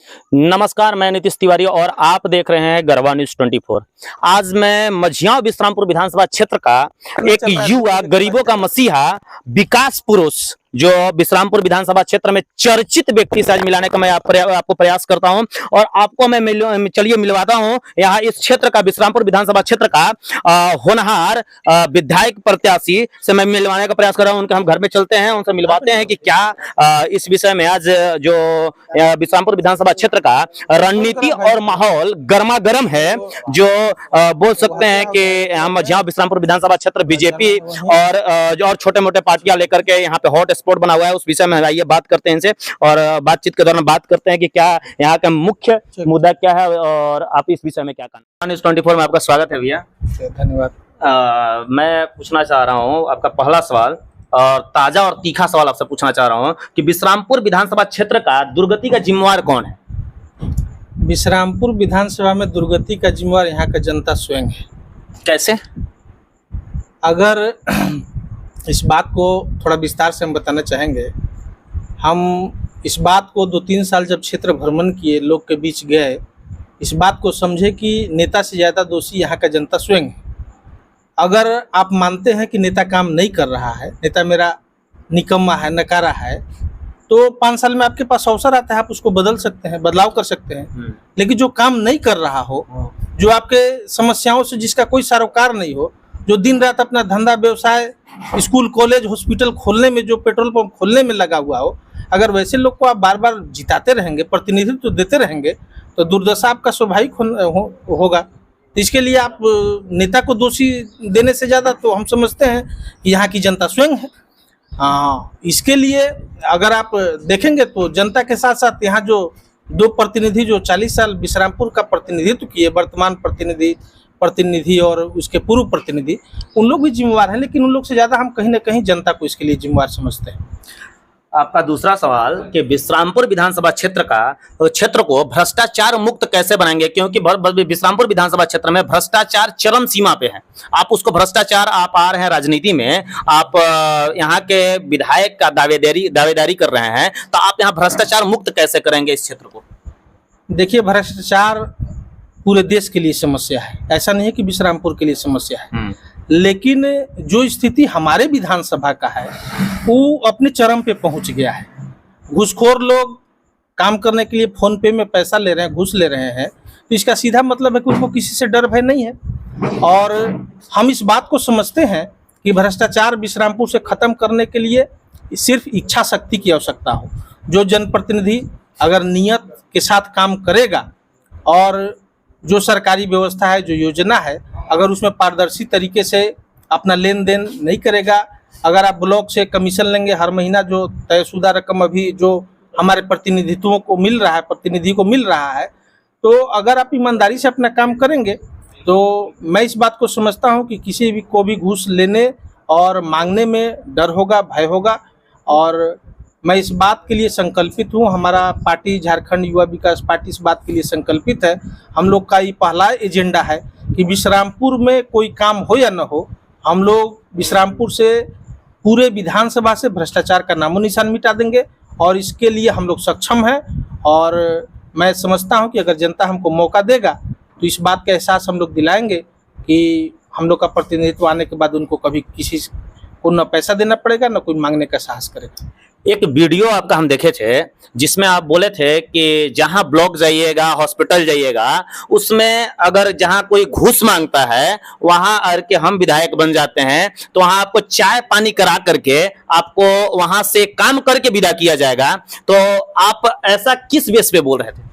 नमस्कार, मैं नीतीश तिवारी और आप देख रहे हैं गरवा न्यूज 24। आज मैं मझियां विश्रामपुर विधानसभा क्षेत्र का एक युवा, गरीबों का मसीहा, विकास पुरुष, जो विश्रामपुर विधानसभा क्षेत्र में चर्चित व्यक्ति से आज मिलाने का मैं आपको प्रयास करता हूं और आपको मैं चलिए मिलवाता हूं यहाँ इस क्षेत्र का, विश्रामपुर विधानसभा क्षेत्र का होनहार विधायक प्रत्याशी से मैं मिलवाने का प्रयास कर रहा हूं। उनके हम घर में चलते हैं, उनसे मिलवाते हैं कि क्या इस विषय में आज जो विश्रामपुर विधानसभा क्षेत्र का रणनीति और माहौल गर्मा गर्म है, जो बोल सकते हैं कि हम जहाँ विश्रामपुर विधानसभा क्षेत्र बीजेपी और छोटे मोटे पार्टियां लेकर के यहाँ पे हॉट स्पॉट बना हुआ है, उस विषय में आइए बात करते हैं इनसे और बातचीत के दौरान बात करते हैं कि क्या यहाँ का मुख्य मुद्दा क्या है और आप इस विषय में क्या कहना। न्यूज़ 24 में आपका स्वागत है भैया। धन्यवाद। मैं पूछना चाह रहा हूँ आपका पहला सवाल, और ताजा और तीखा सवाल आपसे पूछना चाह रहा हूँ कि विश्रामपुर विधानसभा क्षेत्र का दुर्गति का जिम्मेवार कौन है? विश्रामपुर विधानसभा में दुर्गति का जिम्मेवार यहाँ का जनता स्वयं है। कैसे? अगर इस बात को थोड़ा विस्तार से हम बताना चाहेंगे। हम इस बात को 2-3 साल जब क्षेत्र भ्रमण किए, लोग के बीच गए, इस बात को समझे कि नेता से ज़्यादा दोषी यहाँ का जनता स्वयं है। अगर आप मानते हैं कि नेता काम नहीं कर रहा है, नेता मेरा निकम्मा है, नकारा है, तो 5 साल में आपके पास अवसर आता है, आप उसको बदल सकते हैं, बदलाव कर सकते हैं। लेकिन जो काम नहीं कर रहा हो, जो आपके समस्याओं से जिसका कोई सरोकार नहीं हो, जो दिन रात अपना धंधा व्यवसाय, स्कूल कॉलेज हॉस्पिटल खोलने में, जो पेट्रोल पंप खोलने में लगा हुआ हो, अगर वैसे लोग को आप बार बार जिताते रहेंगे, प्रतिनिधित्व तो देते रहेंगे, तो दुर्दशा आपका स्वाभाविक होगा। इसके लिए आप नेता को दोषी देने से ज़्यादा तो हम समझते हैं कि यहाँ की जनता स्वयं है। इसके लिए अगर आप देखेंगे तो जनता के साथ साथ यहाँ जो 2 प्रतिनिधि जो 40 साल विश्रामपुर का प्रतिनिधित्व किए, वर्तमान प्रतिनिधि और उसके पूर्व प्रतिनिधि, उन लोग भी जिम्मेवार हैं, लेकिन उन लोग से ज़्यादा हम कहीं ना कहीं जनता को इसके लिए जिम्मेवार समझते हैं। आपका दूसरा सवाल कि विश्रामपुर विधानसभा क्षेत्र को भ्रष्टाचार मुक्त कैसे बनाएंगे, क्योंकि विश्रामपुर विधानसभा क्षेत्र में भ्रष्टाचार चरम सीमा पे है। आप उसको भ्रष्टाचार, आप आ रहे हैं राजनीति में, आप यहाँ के विधायक का दावेदारी कर रहे हैं, तो आप यहाँ भ्रष्टाचार मुक्त कैसे करेंगे इस क्षेत्र को? देखिए, भ्रष्टाचार पूरे देश के लिए समस्या है, ऐसा नहीं है कि विश्रामपुर के लिए समस्या है। लेकिन जो स्थिति हमारे विधानसभा का है वो अपने चरम पे पहुंच गया है। घूसखोर लोग काम करने के लिए फोन पे में पैसा ले रहे हैं, घूस ले रहे हैं, तो इसका सीधा मतलब है कि उनको किसी से डर भय नहीं है। और हम इस बात को समझते हैं कि भ्रष्टाचार विश्रामपुर से ख़त्म करने के लिए सिर्फ इच्छा शक्ति की आवश्यकता हो। जो जनप्रतिनिधि अगर नियत के साथ काम करेगा और जो सरकारी व्यवस्था है, जो योजना है, अगर उसमें पारदर्शी तरीके से अपना लेन देन नहीं करेगा, अगर आप ब्लॉक से कमीशन लेंगे हर महीना, जो तयशुदा रकम अभी जो हमारे प्रतिनिधि को मिल रहा है, तो अगर आप ईमानदारी से अपना काम करेंगे, तो मैं इस बात को समझता हूं कि किसी भी को भी घूस लेने और मांगने में डर होगा, भय होगा। और मैं इस बात के लिए संकल्पित हूँ, हमारा पार्टी झारखंड युवा विकास पार्टी इस बात के लिए संकल्पित है। हम लोग का ये पहला एजेंडा है कि विश्रामपुर में कोई काम हो या न हो, हम लोग विश्रामपुर से पूरे विधानसभा से भ्रष्टाचार का नामो निशान मिटा देंगे और इसके लिए हम लोग सक्षम हैं। और मैं समझता हूं कि अगर जनता हमको मौका देगा तो इस बात का एहसास हम लोग दिलाएंगे कि हम लोग का प्रतिनिधित्व आने के बाद उनको कभी किसी को न पैसा देना पड़ेगा, न कोई मांगने का साहस करेगा। एक वीडियो आपका हम देखे थे जिसमें आप बोले थे कि जहां ब्लॉक जाइएगा, हॉस्पिटल जाइएगा, उसमें अगर जहां कोई घूस मांगता है वहां अगर के हम विधायक बन जाते हैं तो वहां आपको चाय पानी करा करके आपको वहां से काम करके विदा किया जाएगा। तो आप ऐसा किस बेस पे बोल रहे थे?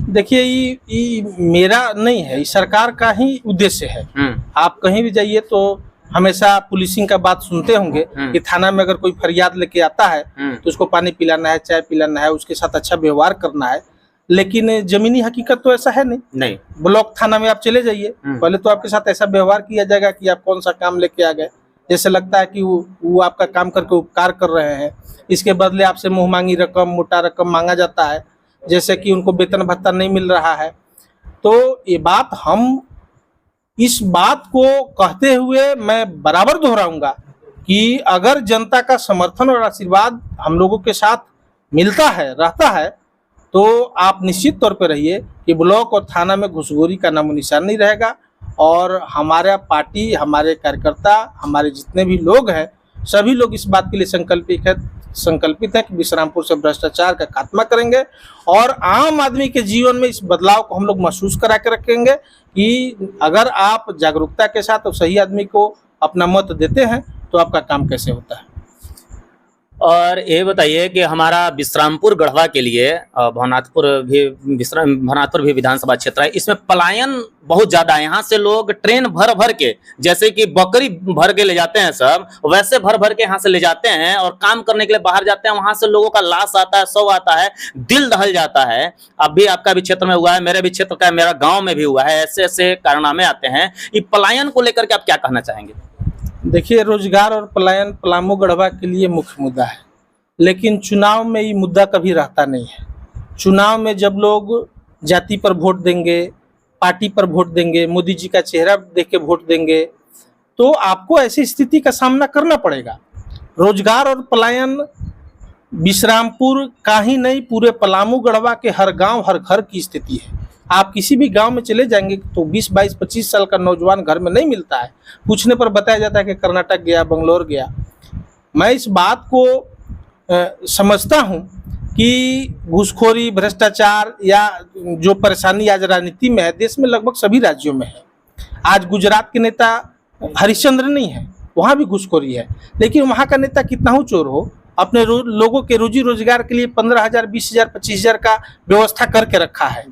देखिए, ये मेरा नहीं है, ये सरकार का ही उद्देश्य है। आप कहीं भी जाइए तो हमेशा पुलिसिंग का बात सुनते होंगे कि थाना में अगर कोई फरियाद लेके आता है तो उसको पानी पिलाना है, चाय पिलाना है, उसके साथ अच्छा व्यवहार करना है। लेकिन जमीनी हकीकत तो ऐसा है नहीं। ब्लॉक थाना में आप चले जाइए, पहले तो आपके साथ ऐसा व्यवहार किया जाएगा कि आप कौन सा काम लेके आ गए, जैसे लगता है कि वो आपका काम करके उपकार कर रहे हैं। इसके बदले आपसे मुँह मांगी रकम, मोटा रकम मांगा जाता है, जैसे कि उनको वेतन भत्ता नहीं मिल रहा है। तो ये बात, हम इस बात को कहते हुए मैं बराबर दोहराऊंगा कि अगर जनता का समर्थन और आशीर्वाद हम लोगों के साथ मिलता है, रहता है, तो आप निश्चित तौर पर रहिए कि ब्लॉक और थाना में घूसखोरी का नामो निशान नहीं रहेगा। और हमारा पार्टी, हमारे कार्यकर्ता, हमारे जितने भी लोग हैं, सभी लोग इस बात के लिए संकल्पित है कि विश्रामपुर से भ्रष्टाचार का खात्मा करेंगे और आम आदमी के जीवन में इस बदलाव को हम लोग महसूस करा के रखेंगे कि अगर आप जागरूकता के साथ और सही आदमी को अपना मत देते हैं तो आपका काम कैसे होता है। और ये बताइए कि हमारा विश्रामपुर गढ़वा के लिए भवनाथपुर भी विधानसभा क्षेत्र है, इसमें पलायन बहुत ज्यादा है। यहाँ से लोग ट्रेन भर भर के, जैसे कि बकरी भर के ले जाते हैं सब, वैसे भर भर के यहाँ से ले जाते हैं और काम करने के लिए बाहर जाते हैं। वहां से लोगों का लाश आता है, शव आता है, दिल दहल जाता है। अब भी आपका भी क्षेत्र में हुआ है, मेरे भी क्षेत्र का, मेरा गाँव में भी हुआ है। ऐसे ऐसे कारनामे आते हैं। ये पलायन को लेकर के आप क्या कहना चाहेंगे? देखिए, रोजगार और पलायन पलामू गढ़वा के लिए मुख्य मुद्दा है, लेकिन चुनाव में ये मुद्दा कभी रहता नहीं है। चुनाव में जब लोग जाति पर वोट देंगे, पार्टी पर वोट देंगे, मोदी जी का चेहरा देख के वोट देंगे, तो आपको ऐसी स्थिति का सामना करना पड़ेगा। रोजगार और पलायन विश्रामपुर का ही नहीं, पूरे पलामू गढ़वा के हर गांव हर घर की स्थिति है। आप किसी भी गांव में चले जाएंगे तो 20, 22, 25 साल का नौजवान घर में नहीं मिलता है। पूछने पर बताया जाता है कि कर्नाटक गया, बंगलोर गया। मैं इस बात को समझता हूं कि घूसखोरी, भ्रष्टाचार या जो परेशानी आज राजनीति में है, देश में लगभग सभी राज्यों में है। आज गुजरात के नेता हरिश्चंद्र नहीं है, वहाँ भी घूसखोरी है, लेकिन वहाँ का नेता कितना हो चोर हो, अपने लोगों के रोजी रोजगार के लिए 15,000, 20,000, 25,000 का व्यवस्था करके रखा है।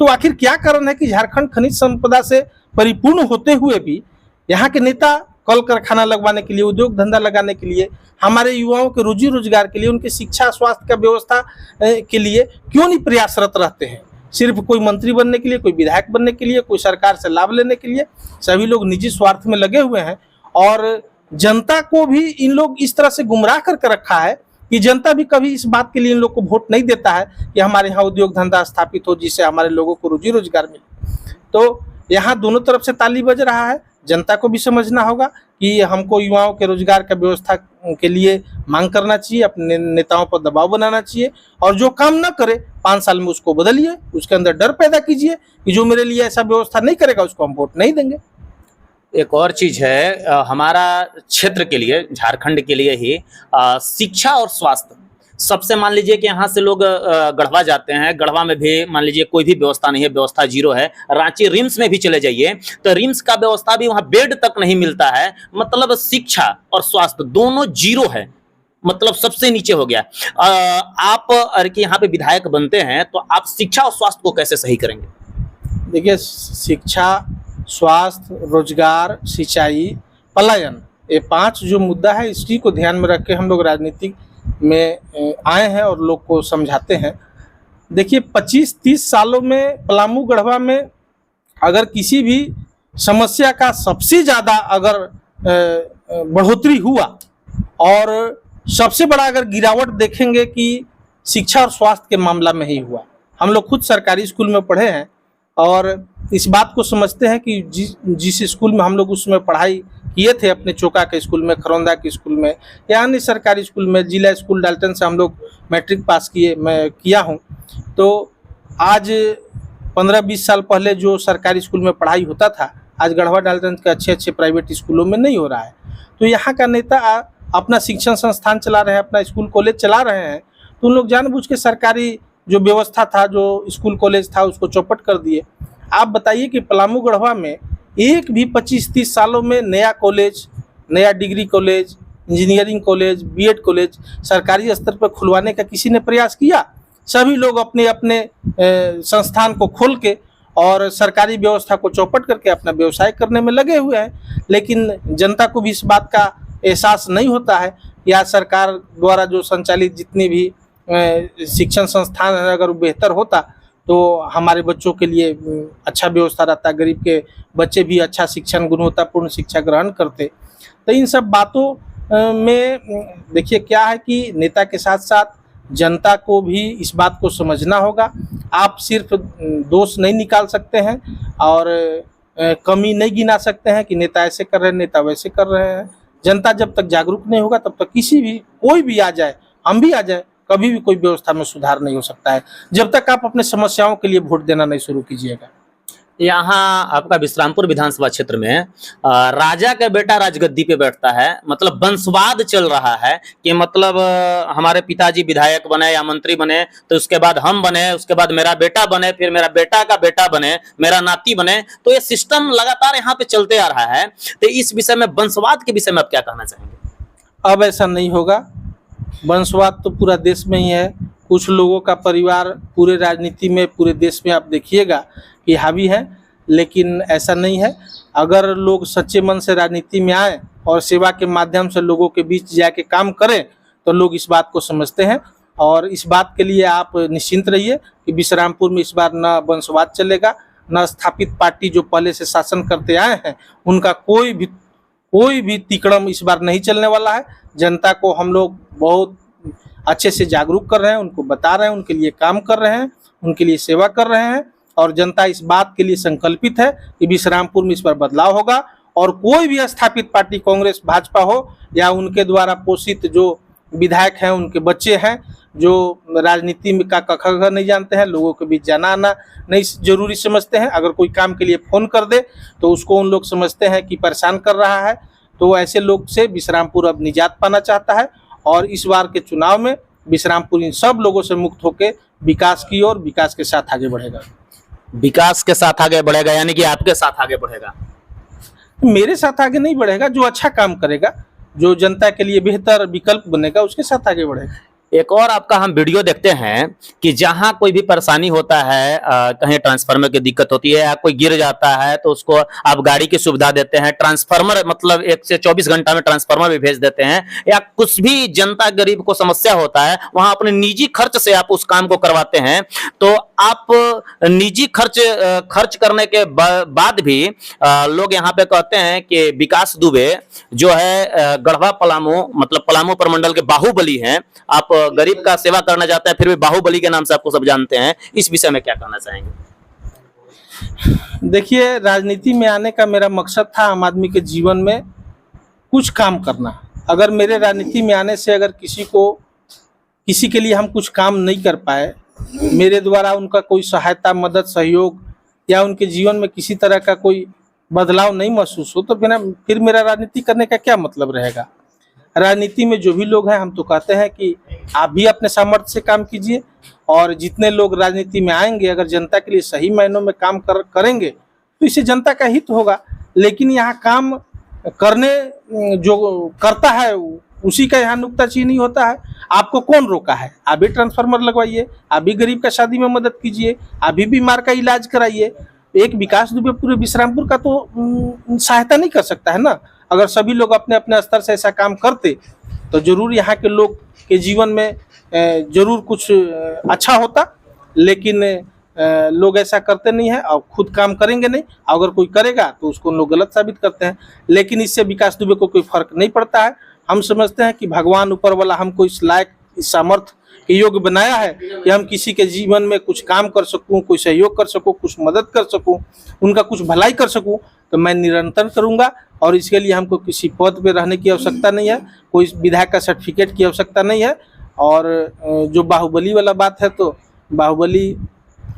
तो आखिर क्या कारण है कि झारखंड खनिज संपदा से परिपूर्ण होते हुए भी यहाँ के नेता कल कारखाना लगवाने के लिए, उद्योग धंधा लगाने के लिए, हमारे युवाओं के रोजी रोजगार के लिए, उनके शिक्षा स्वास्थ्य का व्यवस्था के लिए क्यों नहीं प्रयासरत रहते हैं? सिर्फ कोई मंत्री बनने के लिए, कोई विधायक बनने के लिए, कोई सरकार से लाभ लेने के लिए सभी लोग निजी स्वार्थ में लगे हुए हैं। और जनता को भी इन लोग इस तरह से गुमराह करके रखा है कि जनता भी कभी इस बात के लिए इन लोग को वोट नहीं देता है कि हमारे यहाँ उद्योग धंधा स्थापित हो, जिससे हमारे लोगों को रोजी रोजगार मिले। तो यहाँ दोनों तरफ से ताली बज रहा है। जनता को भी समझना होगा कि हमको युवाओं के रोजगार का व्यवस्था के लिए मांग करना चाहिए, अपने नेताओं पर दबाव बनाना चाहिए, और जो काम ना करे 5 साल में उसको बदलिए, उसके अंदर डर पैदा कीजिए कि जो मेरे लिए ऐसा व्यवस्था नहीं करेगा उसको हम वोट नहीं देंगे। एक और चीज है, हमारा क्षेत्र के लिए, झारखंड के लिए ही शिक्षा और स्वास्थ्य सबसे, मान लीजिए कि यहाँ से लोग गढ़वा जाते हैं, गढ़वा में भी मान लीजिए कोई भी व्यवस्था नहीं है, व्यवस्था जीरो है। रांची रिम्स में भी चले जाइए तो रिम्स का व्यवस्था भी, वहाँ बेड तक नहीं मिलता है। मतलब शिक्षा और स्वास्थ्य दोनों जीरो है, मतलब सबसे नीचे हो गया। आप अगर यहाँ पे विधायक बनते हैं तो आप शिक्षा और स्वास्थ्य को कैसे सही करेंगे? देखिए, शिक्षा, स्वास्थ्य, रोजगार, सिंचाई, पलायन, ये 5 जो मुद्दा है, इसी को ध्यान में रख के हम लोग राजनीति में आए हैं और लोग को समझाते हैं। देखिए, 25-30 सालों में पलामू गढ़वा में अगर किसी भी समस्या का सबसे ज़्यादा अगर बढ़ोतरी हुआ और सबसे बड़ा अगर गिरावट देखेंगे कि शिक्षा और स्वास्थ्य के मामला में ही हुआ। हम लोग खुद सरकारी स्कूल में पढ़े हैं और इस बात को समझते हैं कि जिस स्कूल में हम लोग उसमें पढ़ाई किए थे, अपने चोका के स्कूल में, खरौंदा के स्कूल में या अन्य सरकारी स्कूल में, जिला स्कूल डाल्टन से हम लोग मैट्रिक पास मैं किया हूँ। तो आज 15-20 साल पहले जो सरकारी स्कूल में पढ़ाई होता था, आज गढ़वा डाल्टन के अच्छे प्राइवेट स्कूलों में नहीं हो रहा है। तो यहाँ का नेता अपना शिक्षण संस्थान चला रहे हैं, अपना स्कूल कॉलेज चला रहे हैं, तो उन लोग जानबूझ के सरकारी जो व्यवस्था था, जो स्कूल कॉलेज था, उसको चौपट कर दिए। आप बताइए कि पलामू गढ़वा में एक भी 25-30 सालों में नया कॉलेज, नया degree college, engineering college, B Ed college सरकारी स्तर पर खुलवाने का किसी ने प्रयास किया? सभी लोग अपने अपने संस्थान को खोल के और सरकारी व्यवस्था को चौपट करके अपना व्यवसाय करने में लगे हुए हैं। लेकिन जनता को भी इस बात का एहसास नहीं होता है कि आज सरकार द्वारा जो संचालित जितनी भी शिक्षण संस्थान है, अगर वो बेहतर होता तो हमारे बच्चों के लिए अच्छा व्यवस्था रहता, गरीब के बच्चे भी अच्छा शिक्षण, गुणवत्तापूर्ण शिक्षा ग्रहण करते। तो इन सब बातों में देखिए क्या है कि नेता के साथ साथ जनता को भी इस बात को समझना होगा। आप सिर्फ दोष नहीं निकाल सकते हैं और कमी नहीं गिना सकते हैं कि नेता ऐसे कर रहे हैं, नेता वैसे कर रहे हैं। जनता जब तक जागरूक नहीं होगा तब तक किसी भी, कोई भी आ जाए, हम भी आ जाए, कभी भी कोई व्यवस्था में सुधार नहीं हो सकता है जब तक आप अपने समस्याओं के लिए वोट देना नहीं शुरू कीजिएगा। यहाँ आपका विश्रामपुर विधानसभा क्षेत्र में राजा का बेटा राजगद्दी पे बैठता है, मतलब वंशवाद चल रहा है कि मतलब हमारे पिताजी विधायक बने या मंत्री बने तो उसके बाद हम बने, उसके बाद मेरा बेटा बने, फिर मेरा बेटा का बेटा बने, मेरा नाती बने। तो ये सिस्टम लगातार यहाँ पे चलते आ रहा है। तो इस विषय में, वंशवाद के विषय में आप क्या कहना चाहेंगे? अब ऐसा नहीं होगा। वंशवाद तो पूरा देश में ही है। कुछ लोगों का परिवार पूरे राजनीति में, पूरे देश में आप देखिएगा कि हावी है, लेकिन ऐसा नहीं है। अगर लोग सच्चे मन से राजनीति में आए और सेवा के माध्यम से लोगों के बीच जाके काम करें तो लोग इस बात को समझते हैं। और इस बात के लिए आप निश्चिंत रहिए कि विश्रामपुर में इस बार न वंशवाद चलेगा, न स्थापित पार्टी जो पहले से शासन करते आए हैं उनका कोई भी तिकड़म इस बार नहीं चलने वाला है। जनता को हम लोग बहुत अच्छे से जागरूक कर रहे हैं, उनको बता रहे हैं, उनके लिए काम कर रहे हैं, उनके लिए सेवा कर रहे हैं। और जनता इस बात के लिए संकल्पित है कि विश्रामपुर में इस पर बदलाव होगा और कोई भी स्थापित पार्टी, कांग्रेस, भाजपा हो या उनके द्वारा पोषित जो विधायक हैं, उनके बच्चे हैं जो राजनीति में का ख नहीं जानते हैं, लोगों के बीच जाना आना नहीं जरूरी समझते हैं, अगर कोई काम के लिए फोन कर दे तो उसको उन लोग समझते हैं कि परेशान कर रहा है। तो ऐसे लोग से विश्रामपुर अब निजात पाना चाहता है और इस बार के चुनाव में विश्रामपुर इन सब लोगों से मुक्त होकर विकास की ओर, विकास के साथ आगे बढ़ेगा। विकास के साथ आगे बढ़ेगा यानी कि आपके साथ आगे बढ़ेगा? मेरे साथ आगे नहीं बढ़ेगा, जो अच्छा काम करेगा, जो जनता के लिए बेहतर विकल्प बनेगा, उसके साथ आगे बढ़ेगा। एक और आपका हम वीडियो देखते हैं कि जहां कोई भी परेशानी होता है, कहीं ट्रांसफार्मर की दिक्कत होती है या कोई गिर जाता है तो उसको आप गाड़ी की सुविधा देते हैं, ट्रांसफार्मर मतलब 1 से 24 घंटा में ट्रांसफार्मर भी भेज देते हैं, या कुछ भी जनता गरीब को समस्या होता है वहां अपने निजी खर्च से आप उस काम को करवाते हैं। तो आप निजी खर्च करने के बाद भी लोग यहाँ पे कहते हैं कि विकास दुबे जो है गढ़वा पलामू, मतलब पलामू प्रमंडल के बाहुबली हैं, आप गरीब का सेवा करना चाहते हैं फिर भी बाहुबली के नाम से आपको सब जानते हैं। इस विषय में क्या कहना चाहेंगे? देखिए, राजनीति में आने का मेरा मकसद था आम आदमी के जीवन में कुछ काम करना। अगर मेरे राजनीति में आने से अगर किसी के लिए हम कुछ काम नहीं कर पाए, मेरे द्वारा उनका कोई सहायता, मदद, सहयोग या उनके जीवन में किसी तरह का कोई बदलाव नहीं महसूस हो तो फिर मेरा राजनीति करने का क्या मतलब रहेगा। राजनीति में जो भी लोग हैं, हम तो कहते हैं कि आप भी अपने सामर्थ्य से काम कीजिए और जितने लोग राजनीति में आएंगे अगर जनता के लिए सही मायनों में काम करेंगे तो इससे जनता का हित होगा। लेकिन यहाँ काम करने जो करता है उसी का यहाँ नुक्ताचीनी होता है। आपको कौन रोका है? आप भी ट्रांसफार्मर लगवाइए, आप भी गरीब का शादी में मदद कीजिए, आप भी बीमार का इलाज कराइए। एक विकास दुबे पूरे विश्रामपुर का तो सहायता नहीं कर सकता है ना। अगर सभी लोग अपने अपने स्तर से ऐसा काम करते तो जरूर यहाँ के लोग के जीवन में जरूर कुछ अच्छा होता। लेकिन लोग ऐसा करते नहीं है और खुद काम करेंगे नहीं, अगर कोई करेगा तो उसको लोग गलत साबित करते हैं। लेकिन इससे विकास दुबे को कोई फर्क नहीं पड़ता है। हम समझते हैं कि भगवान ऊपर वाला हमको इस लायक, इस सामर्थ्य के योग्य बनाया है कि हम किसी के जीवन में कुछ काम कर सकूं, कोई सहयोग कर सकूं, कुछ मदद कर सकूं, उनका कुछ भलाई कर सकूं, तो मैं निरंतर करूंगा। और इसके लिए हमको किसी पद पे रहने की आवश्यकता नहीं है, कोई विधायक का सर्टिफिकेट की आवश्यकता नहीं है। और जो बाहुबली वाला बात है तो बाहुबली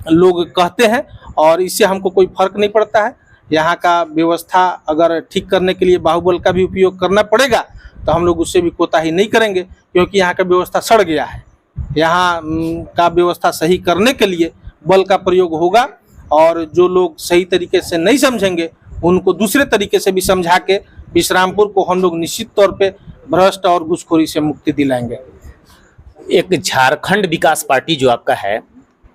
लोग कहते हैं और इससे हमको कोई फर्क नहीं पड़ता है। यहाँ का व्यवस्था अगर ठीक करने के लिए बाहुबल का भी उपयोग करना पड़ेगा तो हम लोग उससे भी कोताही नहीं करेंगे, क्योंकि यहाँ का व्यवस्था सड़ गया है। यहाँ का व्यवस्था सही करने के लिए बल का प्रयोग होगा और जो लोग सही तरीके से नहीं समझेंगे उनको दूसरे तरीके से भी समझा के विश्रामपुर को हम लोग निश्चित तौर पे भ्रष्ट और घुसखोरी से मुक्ति दिलाएंगे। एक झारखंड विकास पार्टी जो आपका है,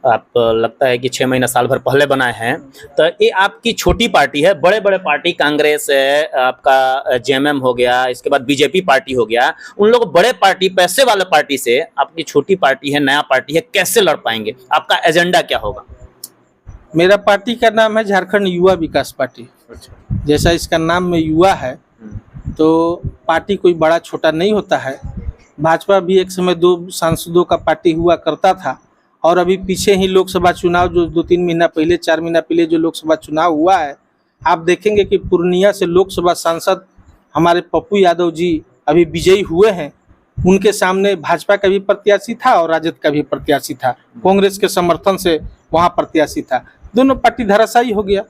आप लगता है कि 6 महीना साल भर पहले बनाए हैं, तो ये आपकी छोटी पार्टी है। बड़े बड़े पार्टी कांग्रेस है, आपका जेएमएम हो गया, इसके बाद बीजेपी पार्टी हो गया, उन लोग बड़े पार्टी, पैसे वाले पार्टी से आपकी छोटी पार्टी है, नया पार्टी है, कैसे लड़ पाएंगे? आपका एजेंडा क्या होगा? मेरा पार्टी का नाम है झारखंड युवा विकास पार्टी। जैसा इसका नाम में युवा है तो पार्टी कोई बड़ा छोटा नहीं होता है। भाजपा भी एक समय 2 सांसदों का पार्टी हुआ करता था और अभी पीछे ही लोकसभा चुनाव जो 2-3 महीना पहले, 4 महीना पहले जो लोकसभा चुनाव हुआ है, आप देखेंगे कि पूर्णिया से लोकसभा सांसद हमारे पप्पू यादव जी अभी विजयी हुए हैं। उनके सामने भाजपा का भी प्रत्याशी था और राजद का भी प्रत्याशी था, कांग्रेस के समर्थन से वहां प्रत्याशी था। दोनों पार्टी धराशायी हो गया।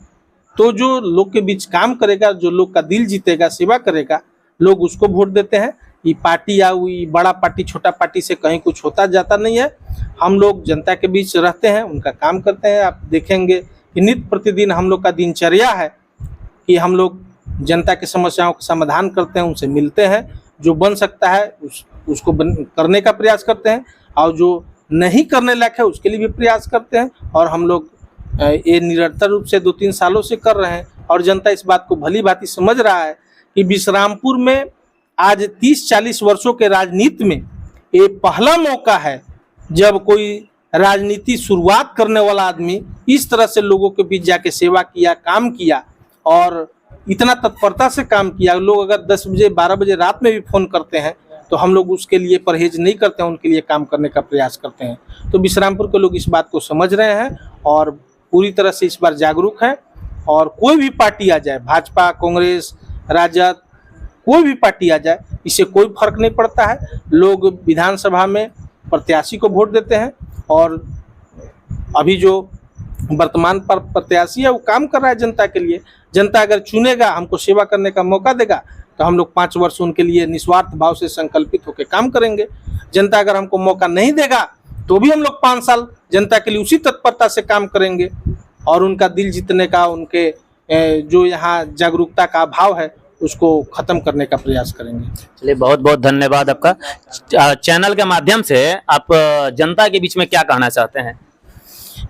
तो जो लोग के बीच काम करेगा, जो लोग का दिल जीतेगा, सेवा करेगा, लोग उसको वोट देते हैं। ये पार्टी या ये बड़ा पार्टी छोटा पार्टी से कहीं कुछ होता जाता नहीं है। हम लोग जनता के बीच रहते हैं, उनका काम करते हैं। आप देखेंगे कि नित्य प्रतिदिन हम लोग का दिनचर्या है कि हम लोग जनता की समस्याओं का समाधान करते हैं, उनसे मिलते हैं, जो बन सकता है उसको करने का प्रयास करते हैं, और जो नहीं करने लायक है उसके लिए भी प्रयास करते हैं। और हम लोग ये निरंतर रूप से 2-3 सालों से कर रहे हैं, और जनता इस बात को भली भांति समझ रहा है कि विश्रामपुर में आज 30-40 वर्षों के राजनीति में ये पहला मौका है जब कोई राजनीति शुरुआत करने वाला आदमी इस तरह से लोगों के बीच जाके सेवा किया, काम किया, और इतना तत्परता से काम किया। लोग अगर 10 बजे 12 बजे रात में भी फ़ोन करते हैं तो हम लोग उसके लिए परहेज नहीं करते हैं, उनके लिए काम करने का प्रयास करते हैं। तो विश्रामपुर के लोग इस बात को समझ रहे हैं और पूरी तरह से इस बार जागरूक है। और कोई भी पार्टी आ जाए, भाजपा, कांग्रेस, राजद, कोई भी पार्टी आ जाए, इससे कोई फर्क नहीं पड़ता है। लोग विधानसभा में प्रत्याशी को वोट देते हैं, और अभी जो वर्तमान पर प्रत्याशी है वो काम कर रहा है जनता के लिए। जनता अगर चुनेगा, हमको सेवा करने का मौका देगा, तो हम लोग 5 वर्ष उनके लिए निस्वार्थ भाव से संकल्पित होकर काम करेंगे। जनता अगर हमको मौका नहीं देगा तो भी हम लोग 5 साल जनता के लिए उसी तत्परता से काम करेंगे, और उनका दिल जीतने का, उनके जो यहाँ जागरूकता का अभाव है उसको खत्म करने का प्रयास करेंगे। चलिए, बहुत बहुत धन्यवाद आपका। चैनल के माध्यम से आप जनता के बीच में क्या कहना चाहते हैं?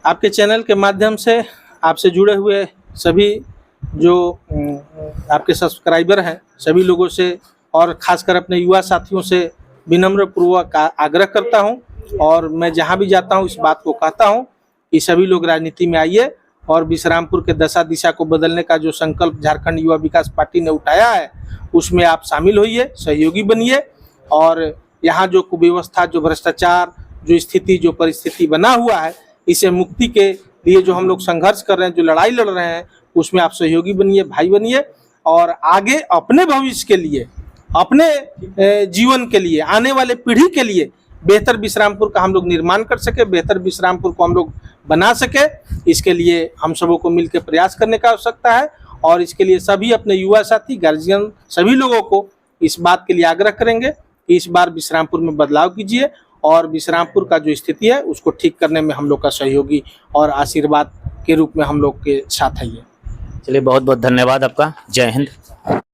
आपके चैनल के माध्यम से आपसे जुड़े हुए सभी जो आपके सब्सक्राइबर हैं, सभी लोगों से और खासकर अपने युवा साथियों से विनम्र पूर्वक आग्रह करता हूं, और मैं जहां भी जाता हूं इस बात को कहता हूं कि सभी लोग राजनीति में आइए, और विश्रामपुर के दशा दिशा को बदलने का जो संकल्प झारखंड युवा विकास पार्टी ने उठाया है उसमें आप शामिल होइए, सहयोगी बनिए। और यहाँ जो कुव्यवस्था, जो भ्रष्टाचार, जो स्थिति, जो परिस्थिति बना हुआ है, इसे मुक्ति के लिए जो हम लोग संघर्ष कर रहे हैं, जो लड़ाई लड़ रहे हैं, उसमें आप सहयोगी बनिए, भाई बनिए, और आगे अपने भविष्य के लिए, अपने जीवन के लिए, आने वाले पीढ़ी के लिए बेहतर विश्रामपुर का हम लोग निर्माण कर सके, बेहतर विश्रामपुर को हम लोग बना सके। इसके लिए हम सबों को मिलकर प्रयास करने का आवश्यकता है, और इसके लिए सभी अपने युवा साथी, गार्जियन, सभी लोगों को इस बात के लिए आग्रह करेंगे कि इस बार विश्रामपुर में बदलाव कीजिए, और विश्रामपुर का जो स्थिति है उसको ठीक करने में हम लोग का सहयोगी और आशीर्वाद के रूप में हम लोग के साथ आइए। चलिए, बहुत बहुत धन्यवाद आपका। जय हिंद।